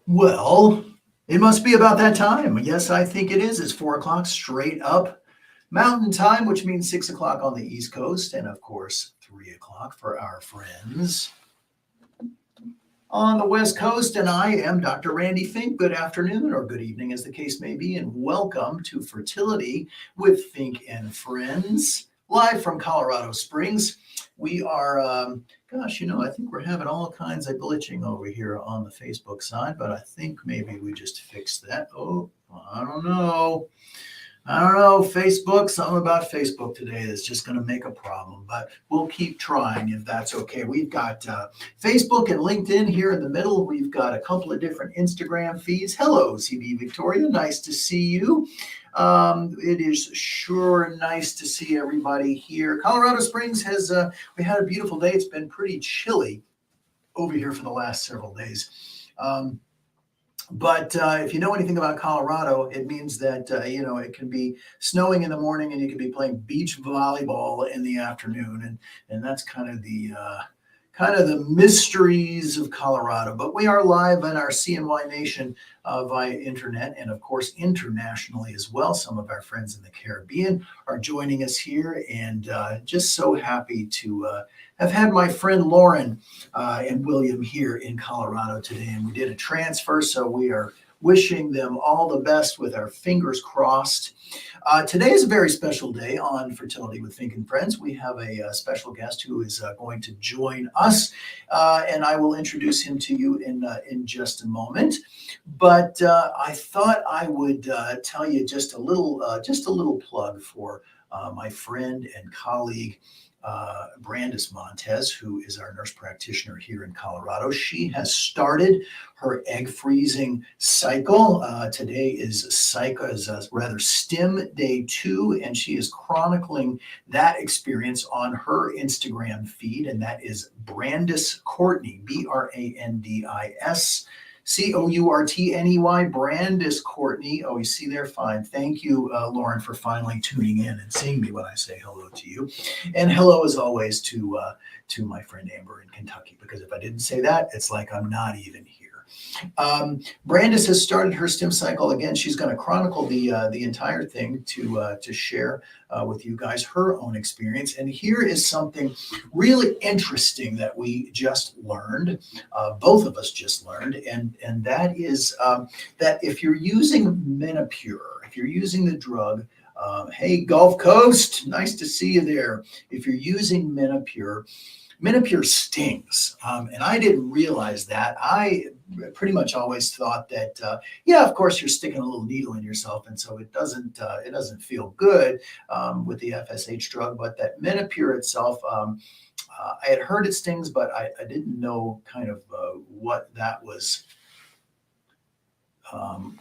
Well, it must be about that time. Yes, I think it is. It's 4 o'clock straight up Mountain Time, which means 6 o'clock on the East Coast, and of course, 3 o'clock for our friends on the West Coast. And I am Dr. Randy Fink. Good afternoon or good evening, as the case may be, and welcome to Fertility with Fink and Friends, live from Colorado Springs. We are, I think we're having all kinds of glitching over here on the Facebook side, but I think maybe we just fixed that. Oh, I don't know. Facebook, something about Facebook today is just going to make a problem, but we'll keep trying if that's okay. We've got Facebook and LinkedIn here in the middle. We've got a couple of different Instagram feeds. Hello, CB Victoria. Nice to see you. It is sure nice to see everybody here. Colorado Springs has, we had a beautiful day. It's been pretty chilly over here for the last several days. But if you know anything about Colorado, it means that, it can be snowing in the morning and you can be playing beach volleyball in the afternoon. And that's kind of the mysteries of Colorado. But we are live on our CNY Nation via internet and, of course, internationally as well. Some of our friends in the Caribbean are joining us here, and just so happy to have had my friend Lauren and William here in Colorado today. And we did a transfer, so we are wishing them all the best with our fingers crossed. Today is a very special day on Fertility with Fink and Friends. We have a special guest who is going to join us, and I will introduce him to you in just a moment. But I thought I would tell you just a little plug for my friend and colleague, Brandis Montez, who is our nurse practitioner here in Colorado. She has started her egg freezing cycle. Today is STEM day 2, and she is chronicling that experience on her Instagram feed, and that is Brandis Courtney, Brandis Courtney, Brandis Courtney. Oh, you see there? Fine. Thank you, Lauren, for finally tuning in and seeing me when I say hello to you. And hello, as always, to my friend Amber in Kentucky, because if I didn't say that, it's like I'm not even here. Brandis has started her STEM cycle. Again, she's going to chronicle the entire thing to share with you guys her own experience. And here is something really interesting that we just learned, both of us just learned, and that is that if you're using Menopur, if you're using the drug, hey, Gulf Coast, nice to see you there. If you're using Menopur stings, and I didn't realize that. I pretty much always thought that, of course, you're sticking a little needle in yourself, and so it doesn't feel good with the FSH drug. But that Menopur itself, I had heard it stings, but I didn't know kind of what that was.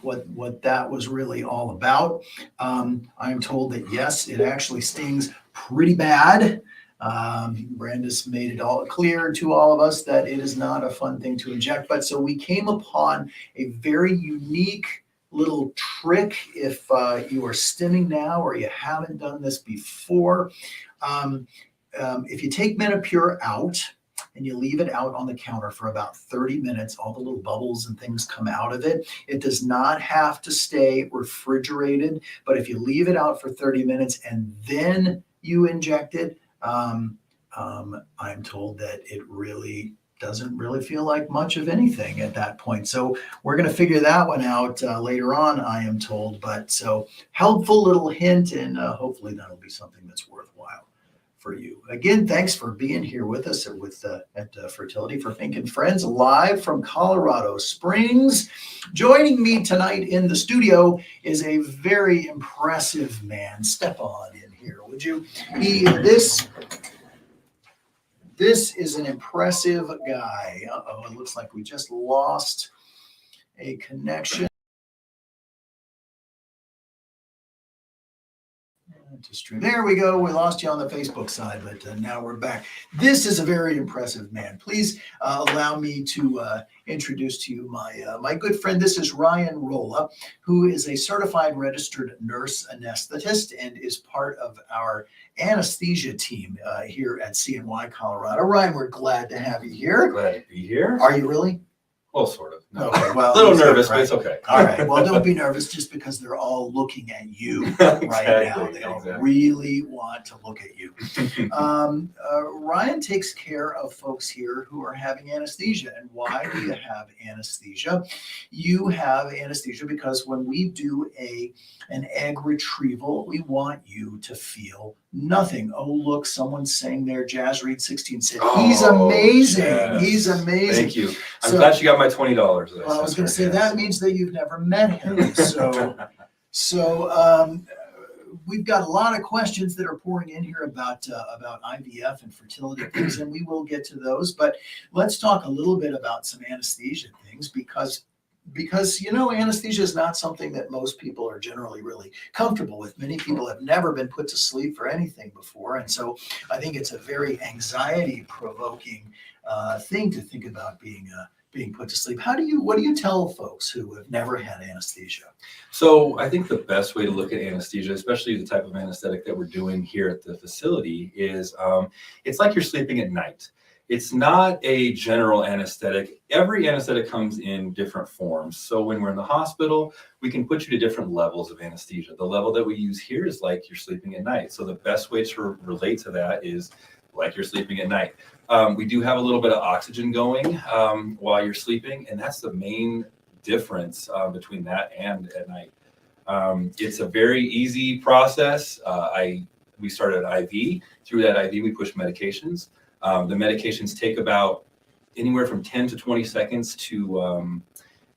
What that was really all about. I'm told that yes, it actually stings pretty bad. Brandis made it all clear to all of us that it is not a fun thing to inject. But so we came upon a very unique little trick if you are stimming now or you haven't done this before. If you take Menopur out and you leave it out on the counter for about 30 minutes, all the little bubbles and things come out of it. It does not have to stay refrigerated, but if you leave it out for 30 minutes and then you inject it, I'm told that it really doesn't really feel like much of anything at that point. So we're going to figure that one out later on, I am told. But so helpful little hint, and hopefully that'll be something that's worthwhile for you. Again, thanks for being here with us at Fertility for Fink and Friends, live from Colorado Springs. Joining me tonight in the studio is a very impressive man. Step on in here, would you? This is an impressive guy. Uh-oh, it looks like we just lost a connection. To stream. There we go. We lost you on the Facebook side, but now we're back. This is a very impressive man. Please allow me to introduce to you my good friend. This is Ryan Rohla, who is a certified registered nurse anesthetist and is part of our anesthesia team here at CNY Colorado. Ryan, we're glad to have you here. Glad to be here. Are you really? Well, sort of. No. Okay, well, A little you said nervous, right. but it's okay. All right. Well, don't be nervous just because they're all looking at you right now. They all really want to look at you. Ryan takes care of folks here who are having anesthesia. And why do you have anesthesia? You have anesthesia because when we do an egg retrieval, we want you to feel nothing. Oh, look, someone's saying there. Jazz Reed 16 said, he's amazing. Yes. He's amazing. Thank you. I'm glad she got my $20. Well, I was going to say that means that you've never met him. We've got a lot of questions that are pouring in here about IVF and fertility things, and we will get to those. But let's talk a little bit about some anesthesia things because anesthesia is not something that most people are generally really comfortable with. Many people have never been put to sleep for anything before, and so I think it's a very anxiety-provoking thing to think about being put to sleep. What do you tell folks who have never had anesthesia? So I think the best way to look at anesthesia, especially the type of anesthetic that we're doing here at the facility, is it's like you're sleeping at night. It's not a general anesthetic. Every anesthetic comes in different forms. So when we're in the hospital, we can put you to different levels of anesthesia. The level that we use here is like you're sleeping at night. So the best way to relate to that is like you're sleeping at night. We do have a little bit of oxygen going while you're sleeping, and that's the main difference between that and at night. It's a very easy process. We started an IV. Through that IV, we push medications. The medications take about anywhere from 10 to 20 seconds to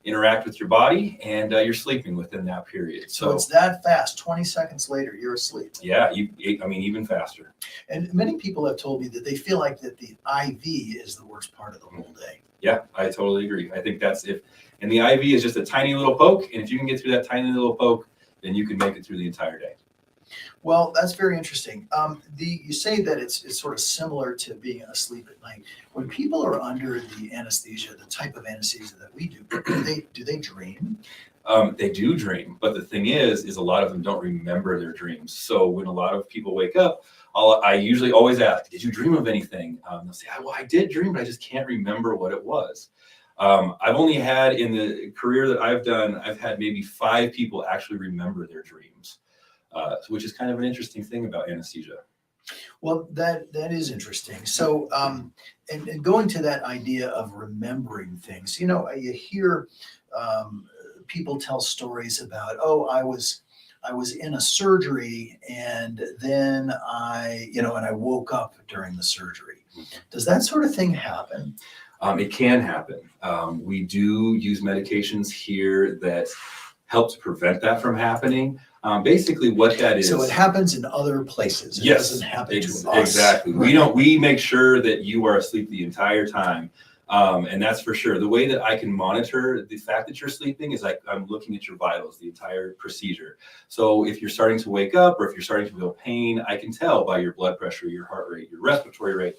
interact with your body, and you're sleeping within that period. So it's that fast. 20 seconds later, you're asleep. Yeah, even faster. And many people have told me that they feel like that the IV is the worst part of the whole day. Yeah, I totally agree. I think and the IV is just a tiny little poke, and if you can get through that tiny little poke, then you can make it through the entire day. Well, that's very interesting. You say that it's sort of similar to being asleep at night. When people are under the anesthesia, the type of anesthesia that we do they dream? They do dream, but the thing is a lot of them don't remember their dreams. So when a lot of people wake up, I usually always ask, "Did you dream of anything?" They'll say, "Well, I did dream, but I just can't remember what it was." I've only had in the career that I've done, I've had maybe 5 people actually remember their dreams. Which is kind of an interesting thing about anesthesia. Well, that is interesting. So, and going to that idea of remembering things, you hear people tell stories about, oh, I was in a surgery and then and I woke up during the surgery. Does that sort of thing happen? It can happen. We do use medications here that help to prevent that from happening. Basically what that is. So it happens in other places. It doesn't happen to us. Exactly. Right. We make sure that you are asleep the entire time. And that's for sure. The way that I can monitor the fact that you're sleeping is I'm looking at your vitals, the entire procedure. So if you're starting to wake up or if you're starting to feel pain, I can tell by your blood pressure, your heart rate, your respiratory rate,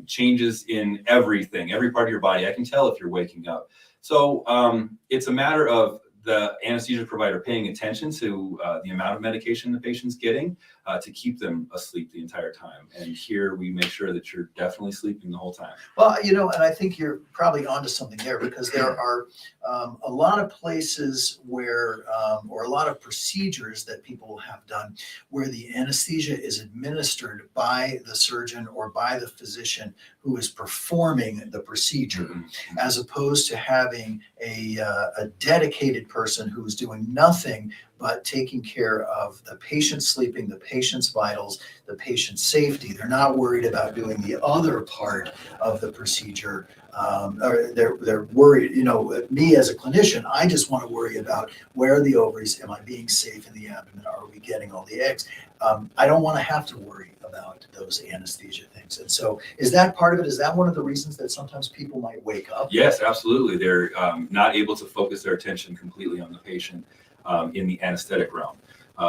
changes in everything, every part of your body. I can tell if you're waking up. So it's a matter of the anesthesia provider paying attention to the amount of medication the patient's getting to keep them asleep the entire time. And here we make sure that you're definitely sleeping the whole time. Well, and I think you're probably onto something there because there are a lot of places where, or a lot of procedures that people have done where the anesthesia is administered by the surgeon or by the physician who is performing the procedure, as opposed to having a dedicated person who's doing nothing but taking care of the patient sleeping, the patient's vitals, the patient's safety. They're not worried about doing the other part of the procedure. Or they're worried, me as a clinician, I just want to worry about where are the ovaries? Am I being safe in the abdomen? Are we getting all the eggs? I don't want to have to worry about those anesthesia things. And so is that part of it? Is that one of the reasons that sometimes people might wake up? Yes, absolutely. They're not able to focus their attention completely on the patient in the anesthetic realm.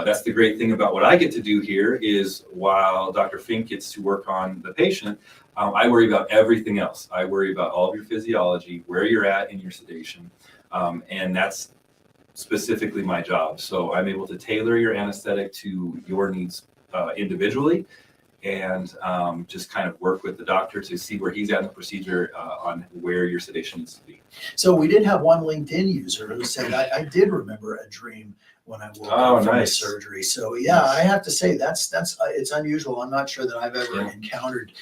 That's the great thing about what I get to do here is while Dr. Fink gets to work on the patient, I worry about everything else. I worry about all of your physiology, where you're at in your sedation, and that's specifically my job. So I'm able to tailor your anesthetic to your needs individually and just kind of work with the doctor to see where he's at in the procedure on where your sedation needs to be. So we did have one LinkedIn user who said, I did remember a dream when I woke up from the surgery. So yeah, I have to say that's it's unusual. I'm not sure that I've ever encountered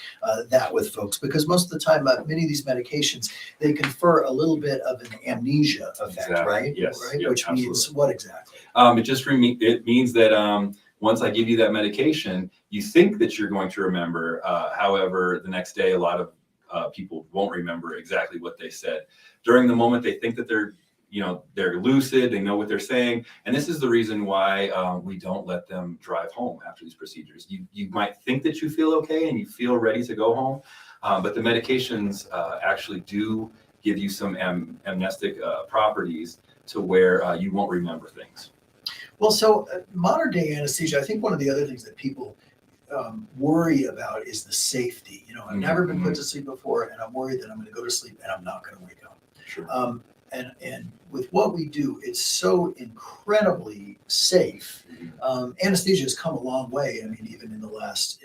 that with folks, because most of the time, many of these medications, they confer a little bit of an amnesia effect, right? Yes. Right. Yep, Which means what exactly? It means that once I give you that medication, you think that you're going to remember. However, the next day, a lot of people won't remember exactly what they said. During the moment, they think that they're lucid, they know what they're saying. And this is the reason why we don't let them drive home after these procedures. You might think that you feel okay and you feel ready to go home, but the medications actually do give you some amnestic properties to where you won't remember things. Well, so modern day anesthesia, I think one of the other things that people worry about is the safety. I've never been put to sleep before, and I'm worried that I'm going to go to sleep and I'm not going to wake up. Sure. And with what we do, it's so incredibly safe. Anesthesia has come a long way. I mean, even in the last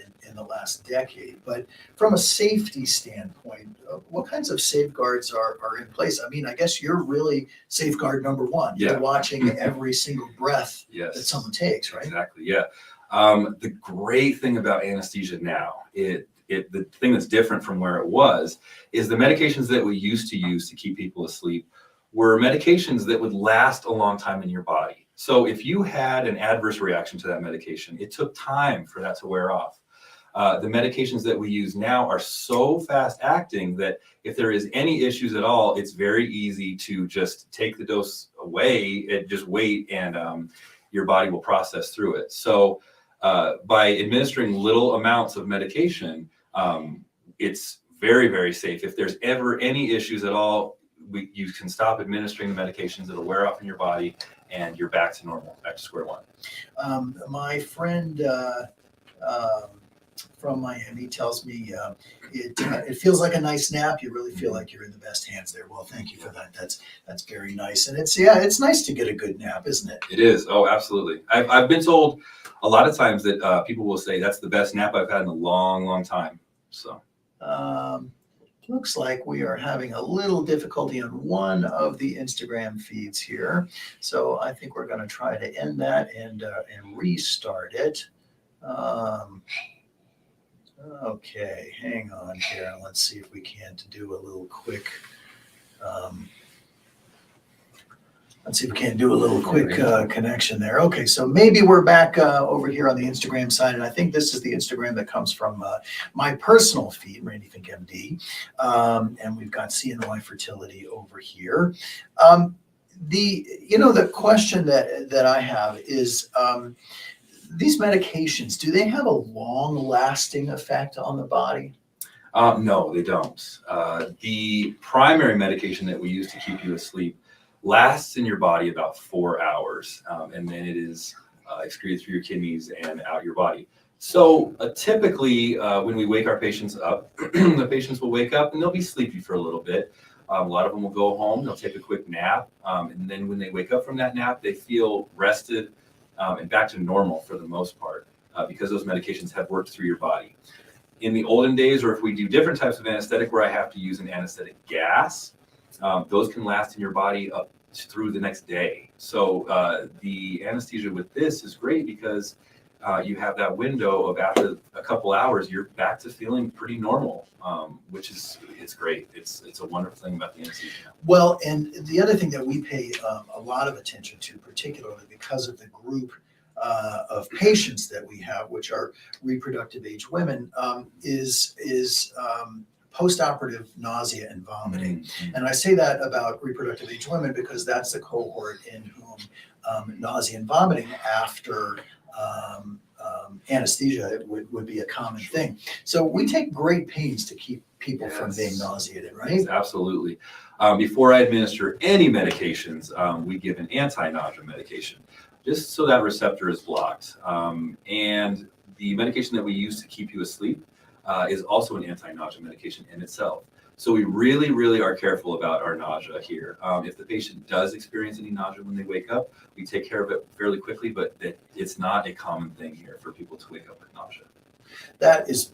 decade. But from a safety standpoint, what kinds of safeguards are in place? I mean, I guess you're really safeguard number one. Yeah. You're watching every single breath that someone takes, right? Exactly. Yeah. The great thing about anesthesia now, the thing that's different from where it was, is the medications that we used to use to keep people asleep were medications that would last a long time in your body. So if you had an adverse reaction to that medication, it took time for that to wear off. The medications that we use now are so fast acting that if there is any issues at all, it's very easy to just take the dose away and just wait, and your body will process through it. So by administering little amounts of medication, it's very, very safe. If there's ever any issues at all, you can stop administering the medications. It'll wear off in your body, and you're back to normal, back to square one. My friend from Miami tells me it feels like a nice nap. You really feel like you're in the best hands there. Well, thank you for that. That's very nice, and it's nice to get a good nap, isn't it? It is. Oh, absolutely. I've been told a lot of times that people will say that's the best nap I've had in a long, long time. So. Looks like we are having a little difficulty on one of the Instagram feeds here. So I think we're going to try to end that and restart it. Okay, hang on here. Let's see if we can't do a little quick. Connection there. Okay, so maybe we're back over here on the Instagram side, and I think this is the Instagram that comes from my personal feed, Randy Fink MD, and we've got CNY Fertility over here. The question that I have is, these medications, do they have a long-lasting effect on the body? No, they don't. The primary medication that we use to keep you asleep lasts in your body about 4 hours, and then it is excreted through your kidneys and out your body. So typically, when we wake our patients up, the patients will wake up and they'll be sleepy for a little bit. A lot of them will go home, they'll take a quick nap, and then when they wake up from that nap, they feel rested and back to normal for the most part, because those medications have worked through your body. In the olden days, or if we do different types of anesthetic where I have to use an anesthetic gas, those can last in your body up through the next day. So the anesthesia with this is great because you have that window of after a couple hours, you're back to feeling pretty normal, which is, it's great. It's a wonderful thing about the anesthesia. Well, and the other thing that we pay a lot of attention to, particularly because of the group of patients that we have, which are reproductive age women, is postoperative nausea and vomiting. Mm-hmm. And I say that about reproductive age women because that's the cohort in whom nausea and vomiting after anesthesia would be a common thing. So we take great pains to keep people from being nauseated, right? Yes, absolutely. Before I administer any medications, we give an anti-nausea medication, just so that receptor is blocked. And the medication that we use to keep you asleep is also an anti-nausea medication in itself. So we really, really are careful about our nausea here. If the patient does experience any nausea when they wake up, we take care of it fairly quickly, but it's not a common thing here for people to wake up with nausea. That is,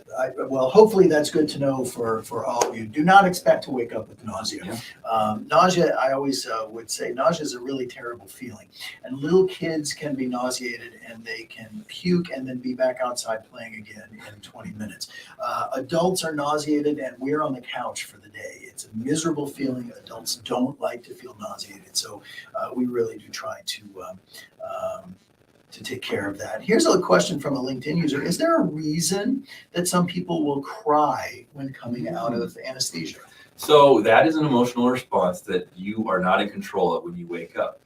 well, hopefully that's good to know for all of you. Do not expect to wake up with nausea. Yeah. Nausea, I always would say, nausea is a really terrible feeling. And little kids can be nauseated and they can puke and then be back outside playing again in 20 minutes. Adults are nauseated and we're on the couch for the day. It's a miserable feeling. Adults don't like to feel nauseated. So we really do try to take care of that. Here's a question from a LinkedIn user. Is there a reason that some people will cry when coming out of anesthesia? So that is an emotional response that you are not in control of when you wake up.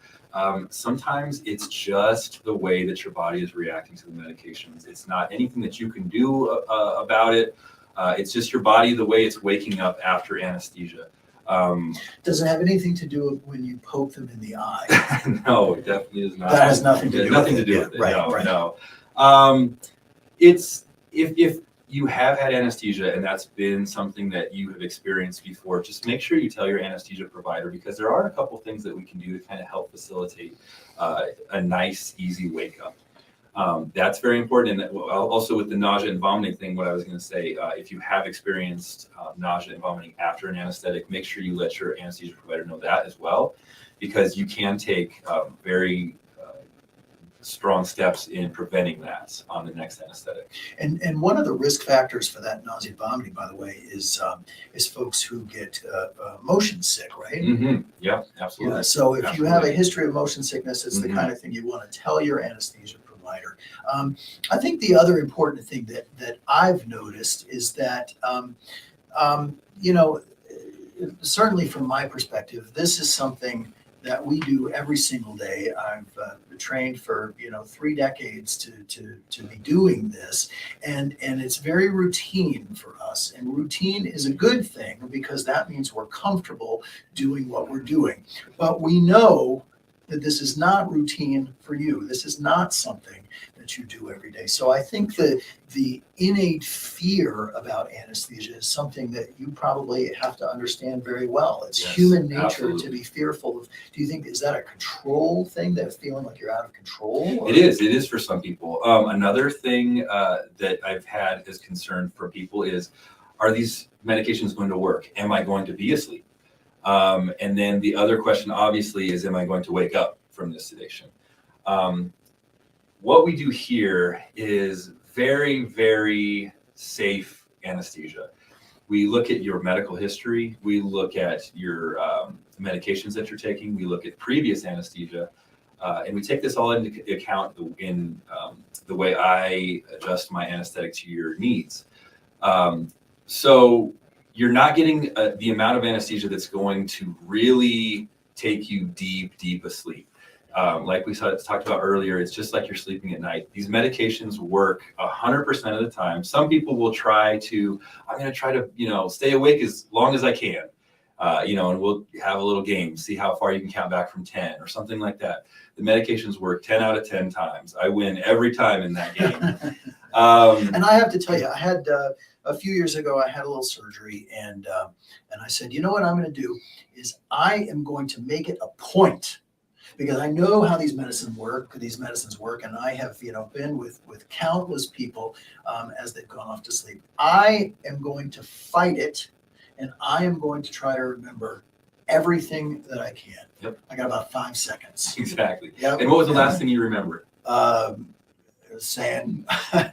Sometimes it's just the way that your body is reacting to the medications. It's not anything that you can do about it. It's just your body, the way it's waking up after anesthesia. Does it have anything to do with when you poke them in the eye? No, it definitely is not. That has nothing to do nothing with to do it. with it. Right, No, right. no. It's if you have had anesthesia and that's been something that you have experienced before, just make sure you tell your anesthesia provider, because there are a couple things that we can do to kind of help facilitate a nice, easy wake up. That's very important. And also with the nausea and vomiting thing, what I was going to say, if you have experienced nausea and vomiting after an anesthetic, make sure you let your anesthesia provider know that as well, because you can take very strong steps in preventing that on the next anesthetic. And one of the risk factors for that nausea and vomiting, by the way, is folks who get motion sick, right? Mm-hmm. Yeah, absolutely. Yeah, so if you have a Absolutely. history of motion sickness, it's the Mhm. kind of thing you want to tell your anesthesia provider. I think the other important thing that I've noticed is that, you know, certainly from my perspective, this is something that we do every single day. I've trained for 3 decades to be doing this, and it's very routine for us. And routine is a good thing because that means we're comfortable doing what we're doing. But we know that this is not routine for you. This is not something that you do every day. So I think that the innate fear about anesthesia is something that you probably have to understand very well. It's Yes, human nature absolutely. to be fearful of. Do you think, is that a control thing, that feeling like you're out of control? Or? It is for some people. Another thing that I've had as concern for people is, are these medications going to work? Am I going to be asleep? And then the other question, obviously, is, am I going to wake up from this sedation? What we do here is very, very safe anesthesia. We look at your medical history. We look at your medications that you're taking. We look at previous anesthesia. And we take this all into account in the way I adjust my anesthetic to your needs. So you're not getting the amount of anesthesia that's going to really take you deep, deep asleep. Like we talked about earlier, it's just like you're sleeping at night. These medications work 100% of the time. Some people will I'm going to try to, stay awake as long as I can, and we'll have a little game, see how far you can count back from 10 or something like that. The medications work 10 out of 10 times. I win every time in that game. And I have to tell you, I had a few years ago, I had a little surgery, and I said, you know what I'm going to do is I am going to make it a point, because I know how these medicines work, and I have, been with countless people as they've gone off to sleep. I am going to fight it, and I am going to try to remember everything that I can. Yep. I got about 5 seconds. Exactly. Yep. And what was the last thing you remembered? Saying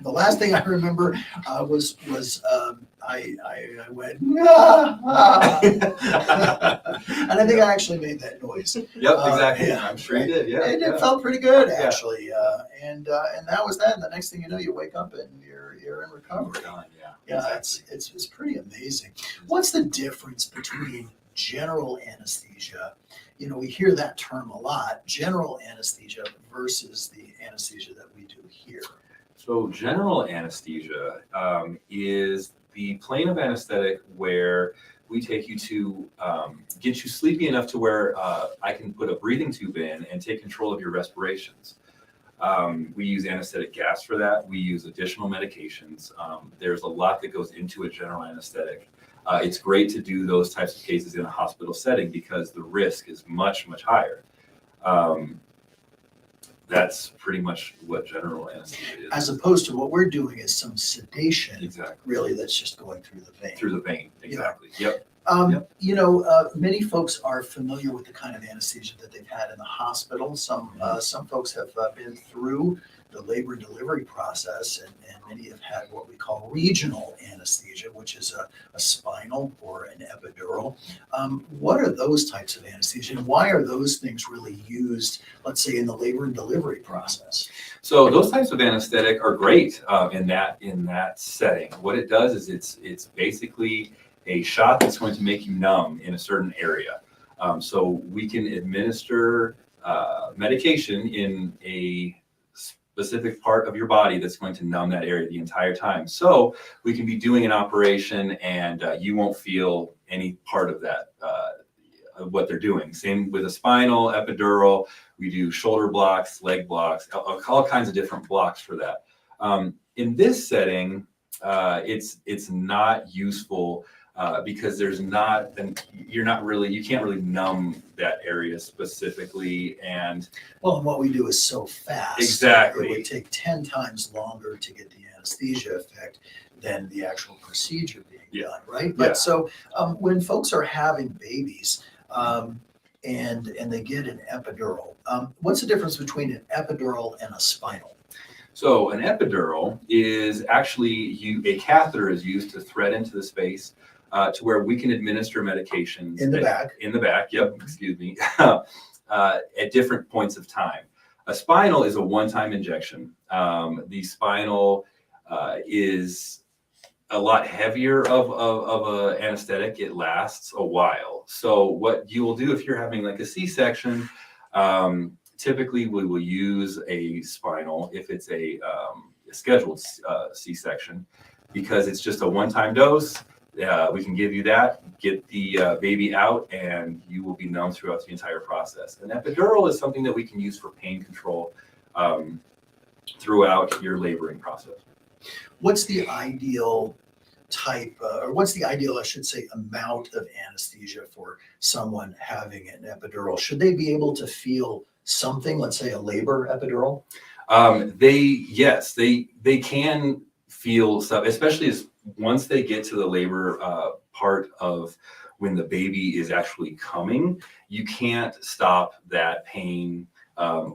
the last thing I remember was I went and I think I actually made that noise. Yep, exactly. Yeah, I'm sure you did. Yeah, and yeah. it felt pretty good, Yeah. actually. And that was that. And the next thing you know, you wake up and you're in recovery. Yeah, Yeah, exactly. it's pretty amazing. What's the difference between general anesthesia? We hear that term a lot, general anesthesia versus the anesthesia that we do here. So general anesthesia is the plane of anesthetic where we take you to get you sleepy enough to where I can put a breathing tube in and take control of your respirations. We use anesthetic gas for that. We use additional medications. There's a lot that goes into a general anesthetic. It's great to do those types of cases in a hospital setting because the risk is much, much higher. that's pretty much what general anesthesia is. As opposed to what we're doing is some sedation, Exactly. really, that's just going through the vein. Through the vein, exactly. Yep. Many folks are familiar with the kind of anesthesia that they've had in the hospital. Some folks have been through the labor and delivery process, and many have had what we call regional anesthesia, which is a spinal or an epidural. What are those types of anesthesia, and why are those things really used, let's say, in the labor and delivery process? So those types of anesthetic are great in that setting. What it does is it's basically a shot that's going to make you numb in a certain area. So we can administer medication in a specific part of your body that's going to numb that area the entire time. So we can be doing an operation and you won't feel any part of that, of what they're doing. Same with a spinal, epidural, we do shoulder blocks, leg blocks, all kinds of different blocks for that. In this setting, it's not useful because you can't really numb that area specifically. And Well, and what we do is so fast. Exactly. It would take 10 times longer to get the anesthesia effect than the actual procedure being done, right? Yeah. But so when folks are having babies and they get an epidural, what's the difference between an epidural and a spinal? so an epidural is actually a catheter is used to thread into the space to where we can administer medications In the back. In the back, yep, excuse me, at different points of time. A spinal is a one-time injection. The spinal is a lot heavier of a anesthetic. It lasts a while. So what you will do if you're having like a C-section, typically we will use a spinal if it's a scheduled C-section, because it's just a one-time dose. We can give you that, get the baby out, and you will be numb throughout the entire process. An epidural is something that we can use for pain control throughout your laboring process. What's the ideal type, or what's the ideal, I should say, amount of anesthesia for someone having an epidural? Should they be able to feel something, let's say a labor epidural? They can feel stuff, especially as once they get to the labor part of when the baby is actually coming. You can't stop that pain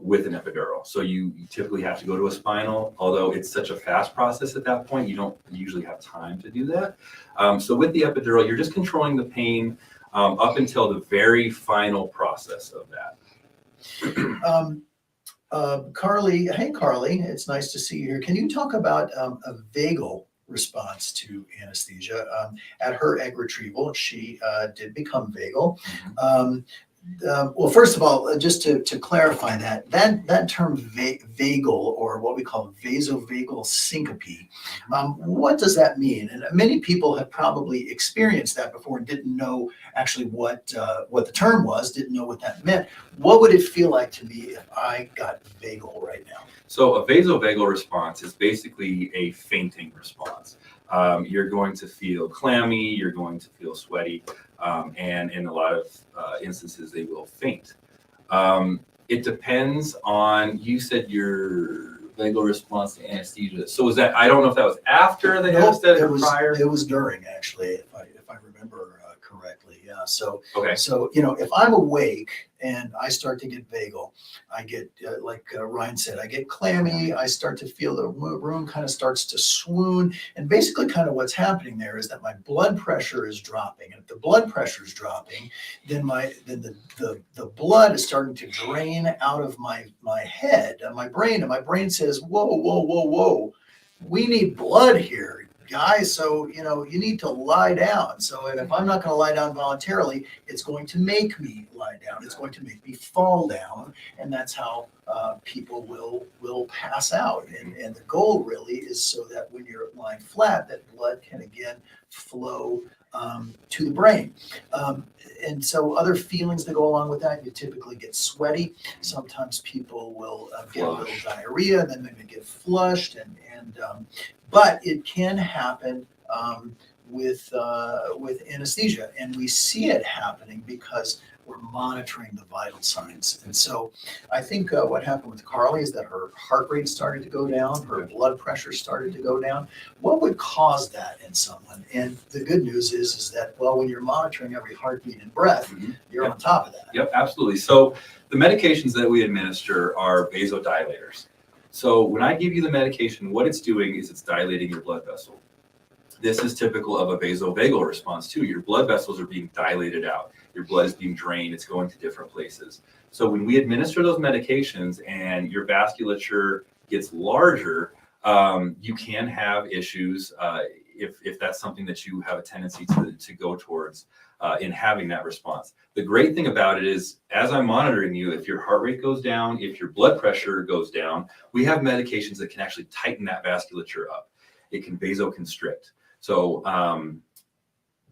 with an epidural. So you typically have to go to a spinal, although it's such a fast process at that point, you don't usually have time to do that. So with the epidural, you're just controlling the pain up until the very final process of that. Carly, hey Carly, it's nice to see you here. Can you talk about a vagal response to anesthesia? At her egg retrieval, she did become vagal. Well, first of all, just to clarify that term vagal, or what we call vasovagal syncope, what does that mean? And many people have probably experienced that before and didn't know actually what the term was, didn't know what that meant. What would it feel like to me if I got vagal right now? So a vasovagal response is basically a fainting response. You're going to feel clammy, you're going to feel sweaty, and in a lot of instances, they will faint. It depends on, you said your vagal response to anesthesia. So was that, I don't know if that was after the anesthetic or prior? It was during, actually, if I remember correctly. Yeah. So, Okay. So, if I'm awake and I start to get vagal, I get, like Ryan said, I get clammy. I start to feel the room kind of starts to swoon. And basically kind of what's happening there is that my blood pressure is dropping. And if the blood pressure is dropping, then the blood is starting to drain out of my head, my brain. And my brain says, whoa, we need blood here, guys. So, you need to lie down. So if I'm not going to lie down voluntarily, it's going to make me lie down. It's going to make me fall down. And that's how people will pass out. And the goal really is so that when you're lying flat, that blood can again flow to the brain. And so other feelings that go along with that, you typically get sweaty. Sometimes people will get a little diarrhea, and then maybe get flushed. But it can happen with anesthesia, and we see it happening because we're monitoring the vital signs. And so I think what happened with Carly is that her heart rate started to go down, her blood pressure started to go down. What would cause that in someone? And the good news is that, well, when you're monitoring every heartbeat and breath, you're on top of that. Yep, absolutely. So the medications that we administer are vasodilators. So when I give you the medication, what it's doing is it's dilating your blood vessel. This is typical of a vasovagal response too. Your blood vessels are being dilated out. Your blood is being drained. It's going to different places. So when we administer those medications and your vasculature gets larger, you can have issues if that's something that you have a tendency to go towards in having that response. The great thing about it is, as I'm monitoring you, if your heart rate goes down, if your blood pressure goes down, we have medications that can actually tighten that vasculature up. It can vasoconstrict. So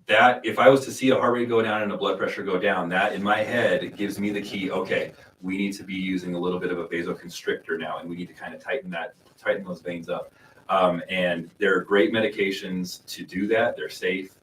that if I was to see a heart rate go down and a blood pressure go down, that in my head, it gives me the key, okay, we need to be using a little bit of a vasoconstrictor now, and we need to kind of tighten those veins up. And there are great medications to do that. They're safe.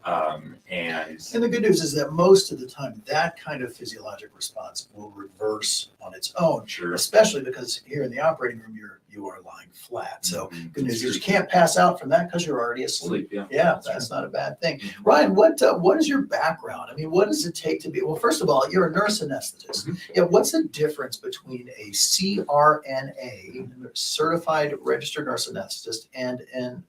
And the good news is that most of the time, that kind of physiologic response will reverse on its own. Sure. Especially because here in the operating room, you are lying flat. So good news is you can't pass out from that because you're already asleep. Yeah, that's not a bad thing. Ryan, what is your background? I mean, what does it take to be? Well, first of all, you're a nurse anesthetist. Yeah, what's the difference between a CRNA, certified registered nurse anesthetist, and an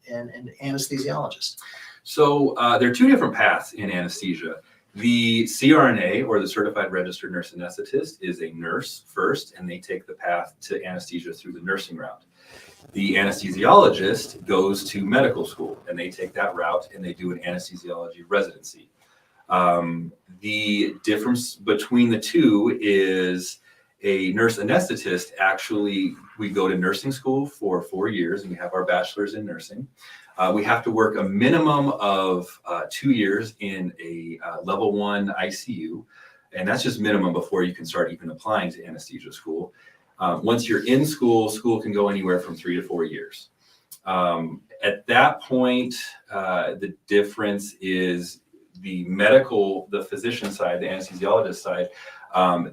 anesthesiologist? So there are two different paths in anesthesia. The CRNA, or the Certified Registered Nurse Anesthetist, is a nurse first, and they take the path to anesthesia through the nursing route. The anesthesiologist goes to medical school, and they take that route, and they do an anesthesiology residency. The difference between the two is a nurse anesthetist, actually, we go to nursing school for 4 years, and we have our bachelor's in nursing. We have to work a minimum of 2 years in a level 1 ICU, and that's just minimum before you can start even applying to anesthesia school. Once you're in school, school can go anywhere from 3 to 4 years. At that point, the difference is the physician side, the anesthesiologist side,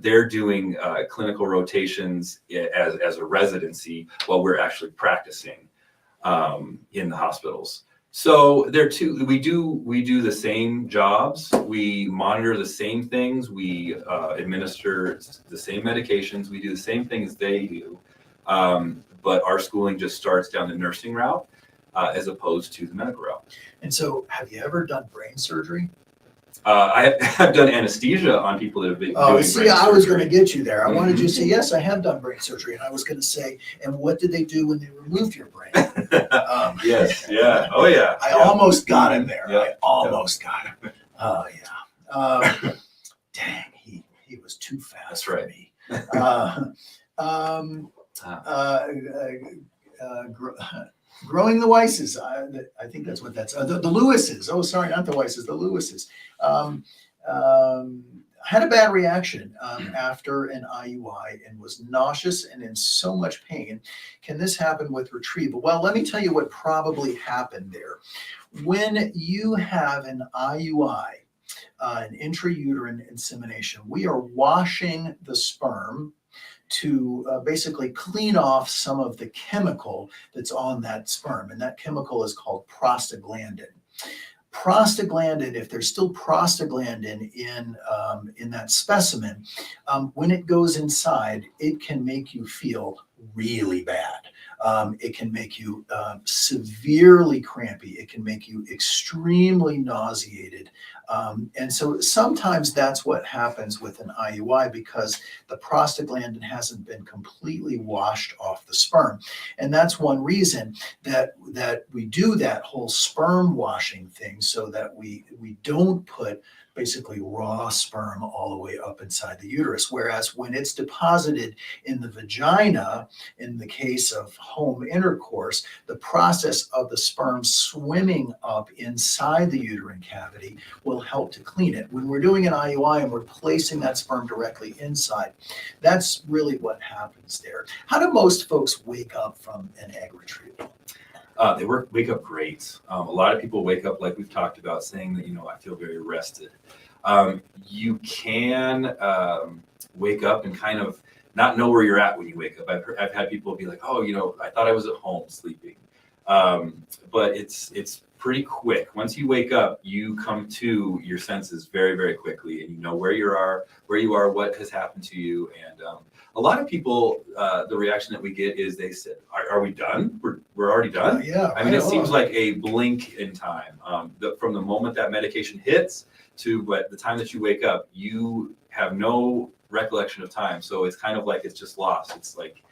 they're doing clinical rotations as a residency while we're actually practicing in the hospitals. So we do the same jobs, we monitor the same things, we administer the same medications, we do the same things they do, but our schooling just starts down the nursing route as opposed to the medical route. And so, have you ever done brain surgery? I have done anesthesia on people that have been doing brain surgery. I was going to get you there. I wanted you to say, yes, I have done brain surgery. And I was going to say, and what did they do when they removed your brain? Yes, yeah, oh yeah. I almost got him there. Yeah. I almost got him. Oh, yeah. Dang, he was too fast for me. Growing the Weisses. I think that's what that's. The Lewises. Oh, sorry, not the Weisses. The Lewises. Had a bad reaction after an IUI and was nauseous and in so much pain. Can this happen with retrieval? Well, let me tell you what probably happened there. When you have an IUI, an intrauterine insemination, we are washing the sperm to basically clean off some of the chemical that's on that sperm. And that chemical is called prostaglandin. Prostaglandin, if there's still prostaglandin in that specimen, when it goes inside, it can make you feel really bad. It can make you severely crampy. It can make you extremely nauseated. And so sometimes that's what happens with an IUI because the prostaglandin hasn't been completely washed off the sperm. And that's one reason that we do that whole sperm washing thing so that we don't put basically raw sperm all the way up inside the uterus. Whereas when it's deposited in the vagina, in the case of home intercourse, the process of the sperm swimming up inside the uterine cavity will help to clean it. When we're doing an IUI and we're placing that sperm directly inside, that's really what happens there. How do most folks wake up from an egg retrieval? They wake up great. A lot of people wake up, like we've talked about, saying that, I feel very rested. You can wake up and kind of not know where you're at when you wake up. I've had people be like, oh, I thought I was at home sleeping. But it's pretty quick. Once you wake up, you come to your senses very, very quickly, and you know where you are, what has happened to you. And a lot of people, the reaction that we get is they said, are we done? We're already done? Yeah. I mean, it seems like a blink in time. From the moment that medication hits to the time that you wake up, you have no recollection of time. So it's kind of like it's just lost. It's like,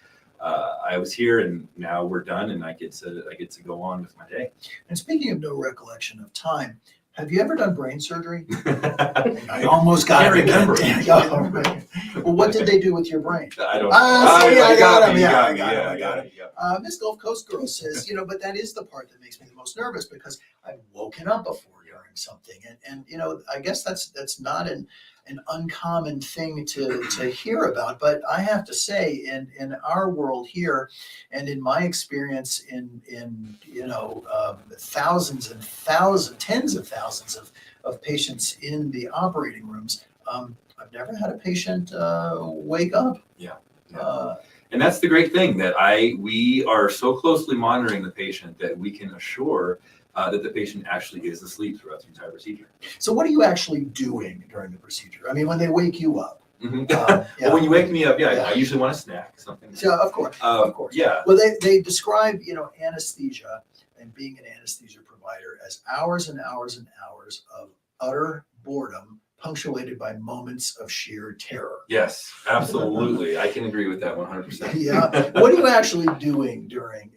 I was here and now we're done, and I get to go on with my day. And speaking of no recollection of time, have you ever done brain surgery? I almost got Can't it again. remember. Oh, right. Well, what did they do with your brain? I don't. I got him. Yeah, I got him. Yeah. Miss Gulf Coast Girl says, but that is the part that makes me the most nervous, because I've woken up before during something, and I guess that's not an uncommon thing to hear about. But I have to say, in our world here, and in my experience in thousands and thousands, tens of thousands of patients in the operating rooms, I've never had a patient wake up. Yeah. And that's the great thing, that we are so closely monitoring the patient that we can assure that the patient actually is asleep throughout the entire procedure. So what are you actually doing during the procedure? I mean, when they wake you up? Mm-hmm. Yeah. Well, when you wake me up, I usually want a snack, something. Yeah, of course. Of course. Yeah. Well, they describe, anesthesia and being an anesthesia provider as hours and hours and hours of utter boredom, punctuated by moments of sheer terror. Yes, absolutely. I can agree with that 100%. Yeah. What are you actually doing during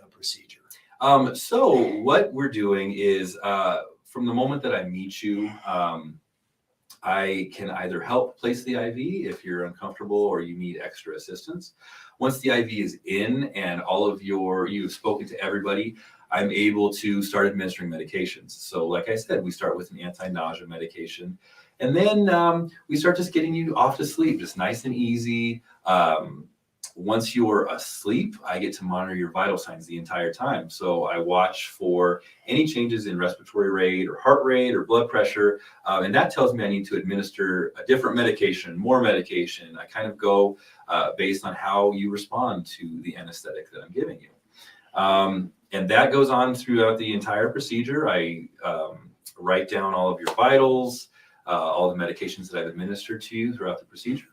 a procedure? So what we're doing is, from the moment that I meet you, I can either help place the IV if you're uncomfortable or you need extra assistance. Once the IV is in and you've spoken to everybody, I'm able to start administering medications. So like I said, we start with an anti-nausea medication, and then we start just getting you off to sleep, just nice and easy. Once you're asleep, I get to monitor your vital signs the entire time. So I watch for any changes in respiratory rate or heart rate or blood pressure. And that tells me I need to administer a different medication, more medication. I kind of go based on how you respond to the anesthetic that I'm giving you. And that goes on throughout the entire procedure. I write down all of your vitals, all the medications that I've administered to you throughout the procedure.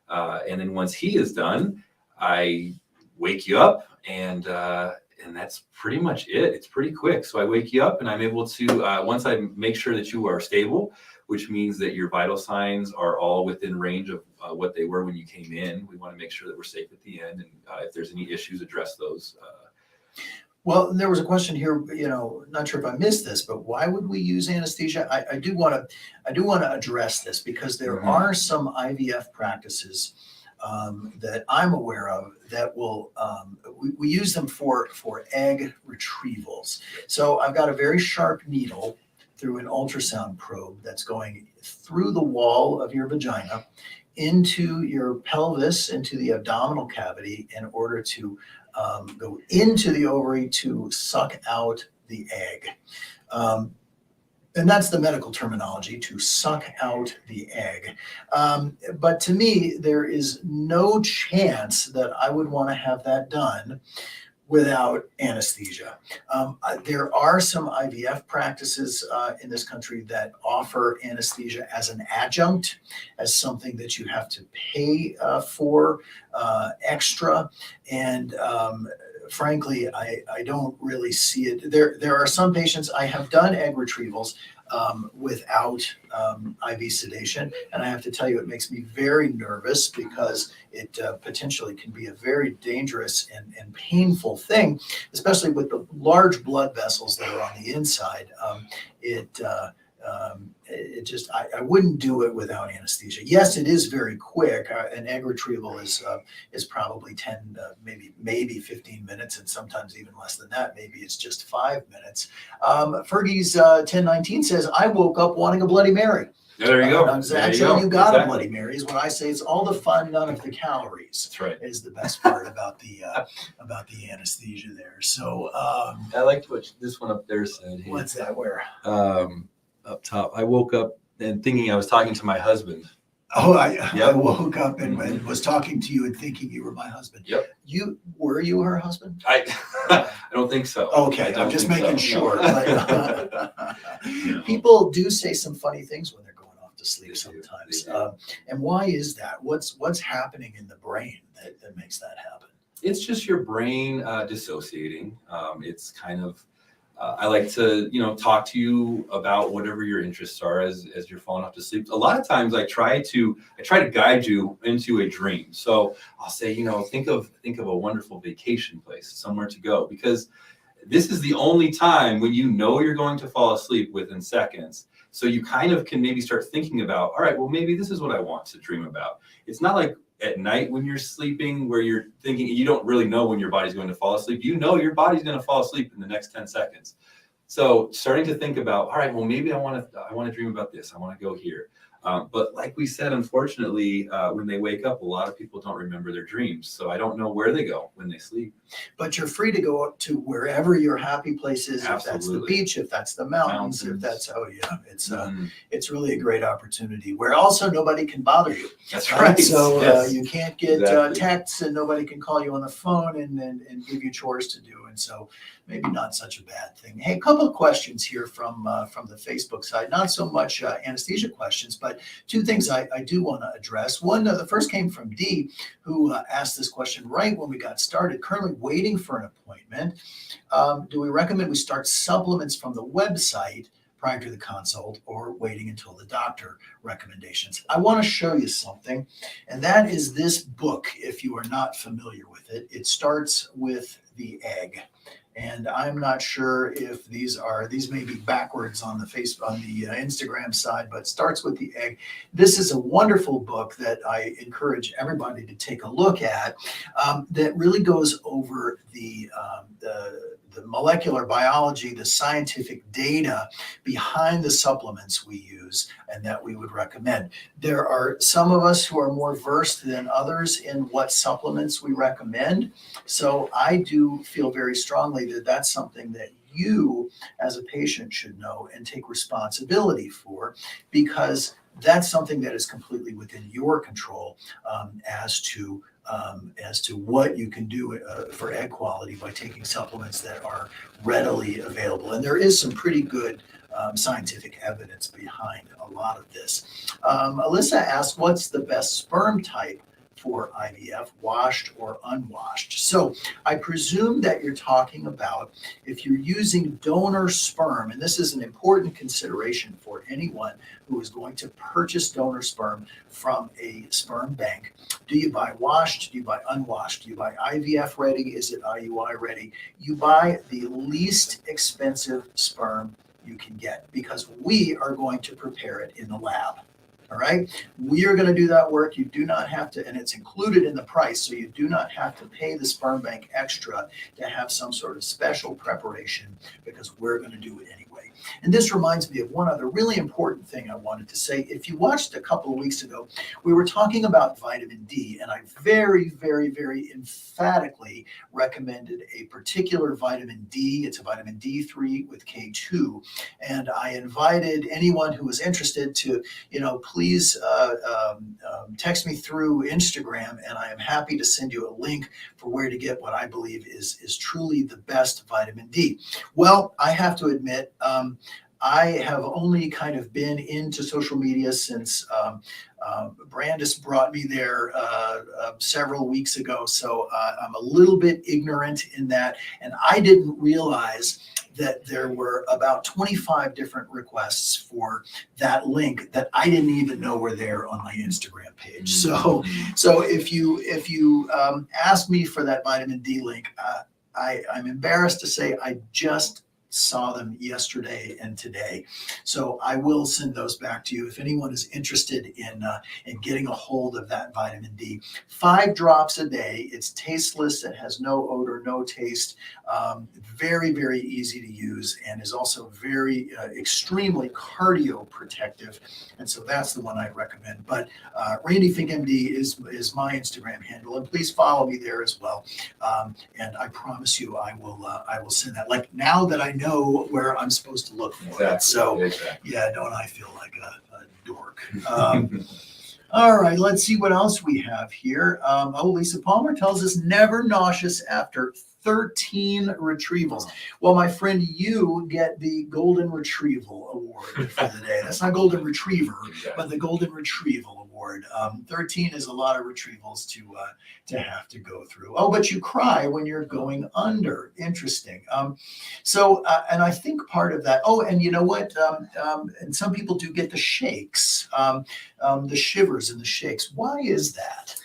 And then once he is done, I wake you up, and that's pretty much it. It's pretty quick. So I wake you up, and I'm able to, once I make sure that you are stable, which means that your vital signs are all within range of what they were when you came in. We want to make sure that we're safe at the end, and if there's any issues, address those. Well, there was a question here, not sure if I missed this, but why would we use anesthesia? I do want to address this, because there are some IVF practices that I'm aware of that will, we use them for egg retrievals. So I've got a very sharp needle through an ultrasound probe that's going through the wall of your vagina into your pelvis, into the abdominal cavity, in order to go into the ovary to suck out the egg. And that's the medical terminology, to suck out the egg. But to me, there is no chance that I would want to have that done without anesthesia. There are some IVF practices in this country that offer anesthesia as an adjunct, as something that you have to pay for extra. And frankly, I don't really see it. There are some patients, I have done egg retrievals without IV sedation, and I have to tell you, it makes me very nervous, because it potentially can be a very dangerous and painful thing, especially with the large blood vessels that are on the inside. I wouldn't do it without anesthesia. Yes, it is very quick. An egg retrieval is probably 10, maybe 15 minutes, and sometimes even less than that. Maybe it's just 5 minutes. Fergie's 1019 says, I woke up wanting a Bloody Mary. There you go. So There actually, you got a Exactly. Bloody Mary is what I say. It's all the fun, none of the calories. That's right. Is the best part about the anesthesia there. So I liked what this one up there said. Hey, what's that? Where? Up top, I woke up and thinking I was talking to my husband. Oh, I Yep. woke up and was talking to you and thinking you were my husband. Yep. Were you her husband? I don't think so. Okay, I I'm don't just think making so, sure. no. But, people do say some funny things when they're going off to sleep They do. sometimes. They do. And why is that? What's happening in the brain that makes that happen? It's just your brain dissociating. It's kind of I like to talk to you about whatever your interests are as you're falling off to sleep. A lot of times I try to guide you into a dream. So I'll say, think of a wonderful vacation place, somewhere to go, because this is the only time when you're going to fall asleep within seconds. So you kind of can maybe start thinking about, all right, well, maybe this is what I want to dream about. It's not like at night when you're sleeping where you're thinking, you don't really know when your body's going to fall asleep. Your body's going to fall asleep in the next 10 seconds. So starting to think about, all right, well, maybe I want to dream about this. I want to go here. But like we said, unfortunately, when they wake up, a lot of people don't remember their dreams. So I don't know where they go when they sleep. But you're free to go up to wherever your happy place is. Absolutely. If that's the beach, if that's the mountains. If that's, it's really a great opportunity where also nobody can bother you. That's right. So Yes. you can't get Exactly. texts and nobody can call you on the phone and give you chores to do. And so maybe not such a bad thing. Hey, a couple of questions here from the Facebook side. Not so much anesthesia questions, but two things I do want to address. One, the first came from Dee, who asked this question right when we got started. Currently waiting for an appointment. Do we recommend we start supplements from the website prior to the consult or waiting until the doctor recommendations? I want to show you something, and that is this book. If you are not familiar with it, it starts with the egg. And I'm not sure if these may be backwards on the Instagram side, but starts with the egg. This is a wonderful book that I encourage everybody to take a look at. That really goes over the molecular biology, the scientific data behind the supplements we use and that we would recommend. There are some of us who are more versed than others in what supplements we recommend. So I do feel very strongly that that's something that you as a patient should know and take responsibility for, because that's something that is completely within your control as to what you can do for egg quality by taking supplements that are readily available. And there is some pretty good scientific evidence behind a lot of this. Alyssa asked, what's the best sperm type for IVF, washed or unwashed? So I presume that you're talking about if you're using donor sperm, and this is an important consideration for anyone who is going to purchase donor sperm from a sperm bank. Do you buy washed? Do you buy unwashed? Do you buy IVF ready? Is it IUI ready? You buy the least expensive sperm you can get, because we are going to prepare it in the lab. All right. We are going to do that work. You do not have to, and it's included in the price. So you do not have to pay the sperm bank extra to have some sort of special preparation, because we're going to do it anyway. And this reminds me of one other really important thing I wanted to say. If you watched a couple of weeks ago, we were talking about vitamin D, and I very, very, very emphatically recommended a particular vitamin D. It's a vitamin D3 with K2. And I invited anyone who was interested to, please text me through Instagram, and I am happy to send you a link for where to get what I believe is truly the best vitamin D. Well, I have to admit, I have only kind of been into social media since Brandis brought me there several weeks ago. So I'm a little bit ignorant in that. And I didn't realize that there were about 25 different requests for that link that I didn't even know were there on my Instagram page. So if you ask me for that vitamin D link, I'm embarrassed to say I just saw them yesterday and today. So I will send those back to you if anyone is interested in getting a hold of that vitamin D. 5 drops a day. It's tasteless. It has no odor, no taste. Very, very easy to use, and is also very extremely cardio protective. And so that's the one I recommend. But Randy Fink MD is my Instagram handle, and please follow me there as well. And I promise you, I will send that. Like, now that I know where I'm supposed to look for it. So yeah, don't I feel like a dork? All right, let's see what else we have here. Lisa Palmer tells us never nauseous after 13 retrievals. Well, my friend, you get the Golden Retrieval Award for the day. That's not Golden Retriever, but the Golden Retrieval Award. 13 is a lot of retrievals to have to go through. Oh, but you cry when you're going under. Interesting. And I think part of that, and you know what? And some people do get the shakes, the shivers and the shakes. Why is that?